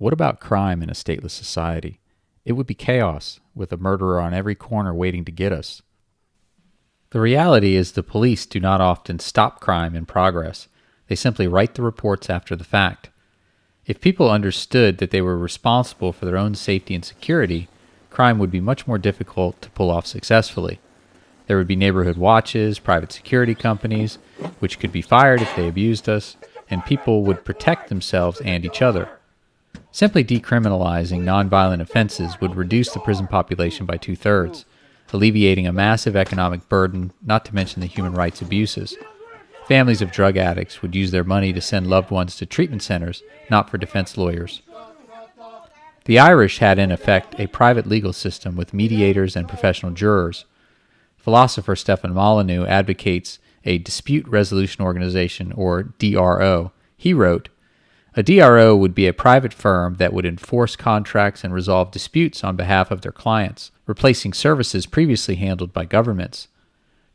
what about crime in a stateless society? It would be chaos, with a murderer on every corner waiting to get us. The reality is the police do not often stop crime in progress. They simply write the reports after the fact. If people understood that they were responsible for their own safety and security, crime would be much more difficult to pull off successfully. There would be neighborhood watches, private security companies, which could be fired if they abused us, and people would protect themselves and each other. Simply decriminalizing nonviolent offenses would reduce the prison population by 2/3, alleviating a massive economic burden, not to mention the human rights abuses. Families of drug addicts would use their money to send loved ones to treatment centers, not for defense lawyers. The Irish had in effect a private legal system with mediators and professional jurors. Philosopher Stephen Molyneux advocates a dispute resolution organization, or DRO. He wrote, "A DRO would be a private firm that would enforce contracts and resolve disputes on behalf of their clients, replacing services previously handled by governments.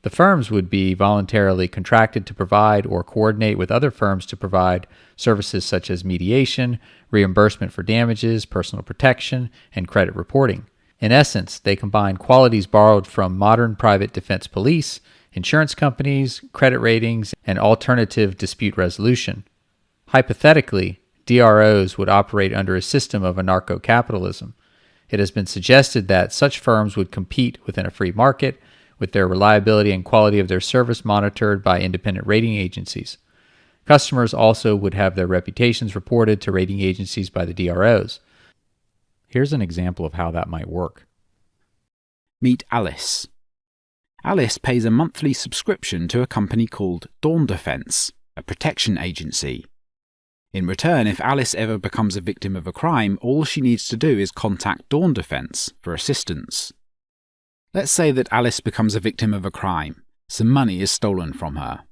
The firms would be voluntarily contracted to provide or coordinate with other firms to provide services such as mediation, reimbursement for damages, personal protection, and credit reporting. In essence, they combine qualities borrowed from modern private defense police, insurance companies, credit ratings, and alternative dispute resolution. Hypothetically, DROs would operate under a system of anarcho-capitalism. It has been suggested that such firms would compete within a free market, with their reliability and quality of their service monitored by independent rating agencies. Customers also would have their reputations reported to rating agencies by the DROs." Here's an example of how that might work. Meet Alice. Alice pays a monthly subscription to a company called Dawn Defense, a protection agency. In return, if Alice ever becomes a victim of a crime, all she needs to do is contact Dawn Defense for assistance. Let's say that Alice becomes a victim of a crime. Some money is stolen from her.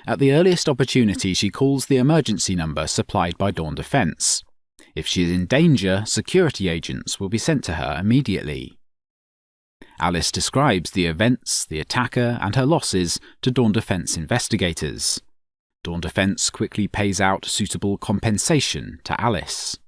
At the earliest opportunity, she calls the emergency number supplied by Dawn Defense. If she is in danger, security agents will be sent to her immediately. Alice describes the events, the attacker, and her losses to Dawn Defense investigators. Dawn Defense quickly pays out suitable compensation to Alice.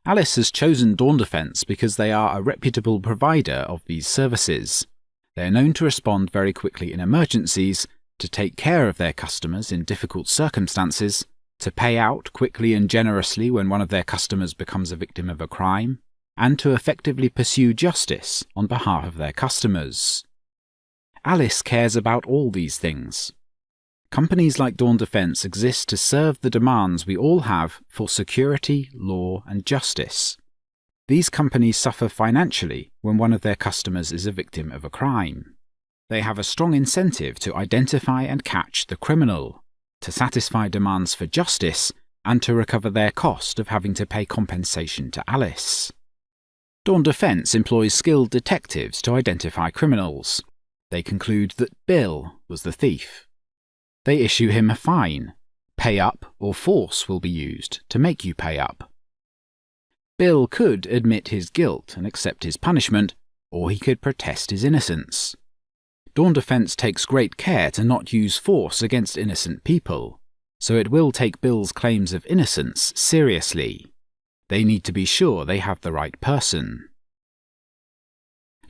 Alice has chosen Dawn Defense because they are a reputable provider of these services. They are known to respond very quickly in emergencies, to take care of their customers in difficult circumstances, to pay out quickly and generously when one of their customers becomes a victim of a crime, and to effectively pursue justice on behalf of their customers. Alice cares about all these things. Companies like Dawn Defense exist to serve the demands we all have for security, law, and justice. These companies suffer financially when one of their customers is a victim of a crime. They have a strong incentive to identify and catch the criminal, to satisfy demands for justice, and to recover their cost of having to pay compensation to Alice. Dawn Defense employs skilled detectives to identify criminals. They conclude that Bill was the thief. They issue him a fine. Pay up or force will be used to make you pay up. Bill could admit his guilt and accept his punishment, or he could protest his innocence. Dawn Defense takes great care to not use force against innocent people, so it will take Bill's claims of innocence seriously. They need to be sure they have the right person.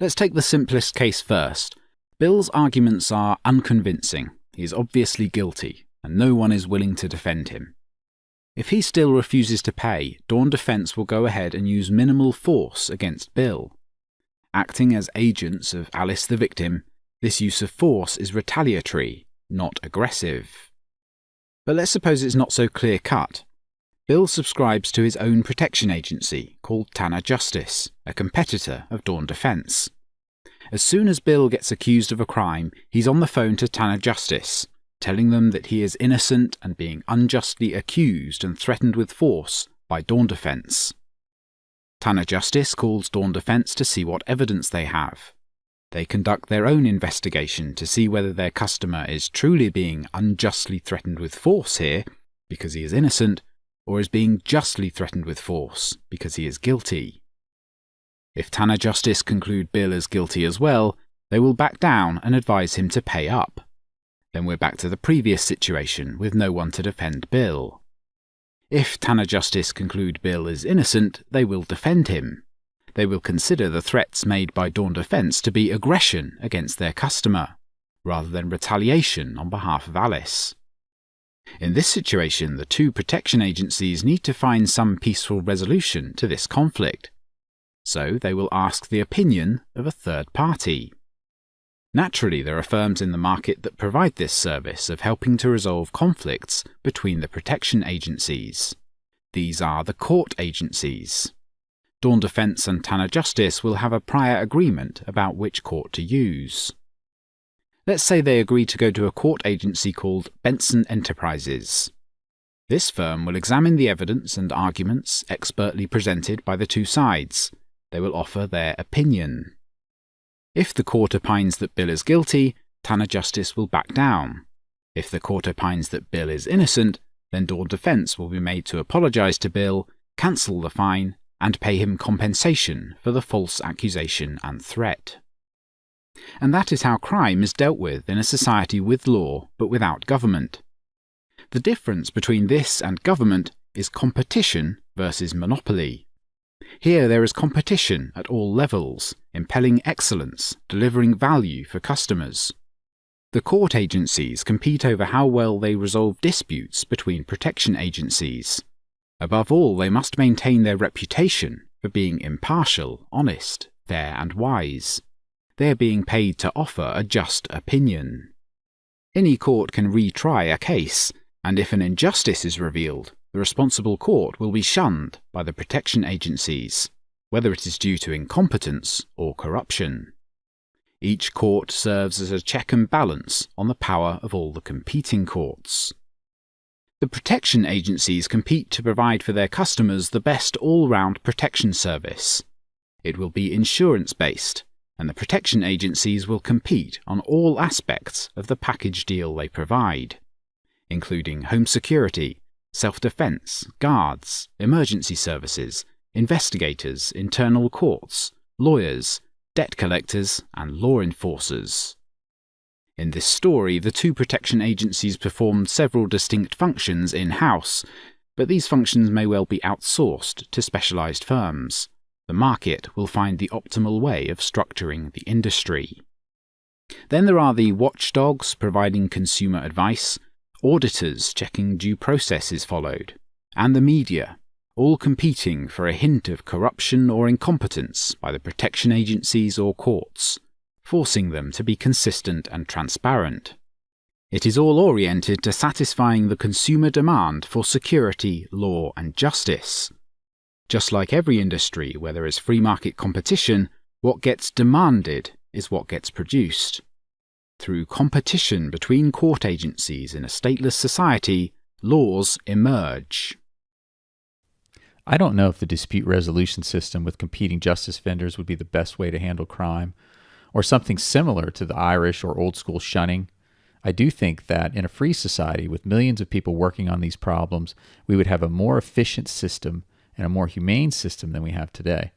Let's take the simplest case first. Bill's arguments are unconvincing. He is obviously guilty, and no one is willing to defend him. If he still refuses to pay, Dawn Defense will go ahead and use minimal force against Bill. Acting as agents of Alice the victim, this use of force is retaliatory, not aggressive. But let's suppose it's not so clear-cut. Bill subscribes to his own protection agency called Tanner Justice, a competitor of Dawn Defense. As soon as Bill gets accused of a crime, he's on the phone to Tanner Justice, telling them that he is innocent and being unjustly accused and threatened with force by Dawn Defense. Tanner Justice calls Dawn Defense to see what evidence they have. They conduct their own investigation to see whether their customer is truly being unjustly threatened with force here, because he is innocent, or is being justly threatened with force, because he is guilty. If Tanner Justice conclude Bill is guilty as well, they will back down and advise him to pay up. Then we're back to the previous situation with no one to defend Bill. If Tanner Justice conclude Bill is innocent, they will defend him. They will consider the threats made by Dawn Defence to be aggression against their customer, rather than retaliation on behalf of Alice. In this situation, the two protection agencies need to find some peaceful resolution to this conflict. So they will ask the opinion of a third party. Naturally, there are firms in the market that provide this service of helping to resolve conflicts between the protection agencies. These are the court agencies. Dawn Defence and Tanner Justice will have a prior agreement about which court to use. Let's say they agree to go to a court agency called Benson Enterprises. This firm will examine the evidence and arguments expertly presented by the two sides. They will offer their opinion. If the court opines that Bill is guilty, Tanner Justice will back down. If the court opines that Bill is innocent, then Dawn Defence will be made to apologise to Bill, cancel the fine, and pay him compensation for the false accusation and threat. And that is how crime is dealt with in a society with law but without government. The difference between this and government is competition versus monopoly. Here there is competition at all levels, impelling excellence, delivering value for customers. The court agencies compete over how well they resolve disputes between protection agencies. Above all, they must maintain their reputation for being impartial, honest, fair and wise. They are being paid to offer a just opinion. Any court can retry a case, and if an injustice is revealed, the responsible court will be shunned by the protection agencies, whether it is due to incompetence or corruption. Each court serves as a check and balance on the power of all the competing courts. The protection agencies compete to provide for their customers the best all-round protection service. It will be insurance-based, and the protection agencies will compete on all aspects of the package deal they provide, including home security, self-defense, guards, emergency services, investigators, internal courts, lawyers, debt collectors, and law enforcers. In this story, the two protection agencies performed several distinct functions in-house, but these functions may well be outsourced to specialized firms. The market will find the optimal way of structuring the industry. Then there are the watchdogs providing consumer advice, auditors checking due process is followed, and the media, all competing for a hint of corruption or incompetence by the protection agencies or courts, forcing them to be consistent and transparent. It is all oriented to satisfying the consumer demand for security, law, and justice. Just like every industry where there is free market competition, what gets demanded is what gets produced. Through competition between court agencies in a stateless society, laws emerge. I don't know if the dispute resolution system with competing justice vendors would be the best way to handle crime, or something similar to the Irish or old-school shunning. I do think that in a free society with millions of people working on these problems, we would have a more efficient system and a more humane system than we have today.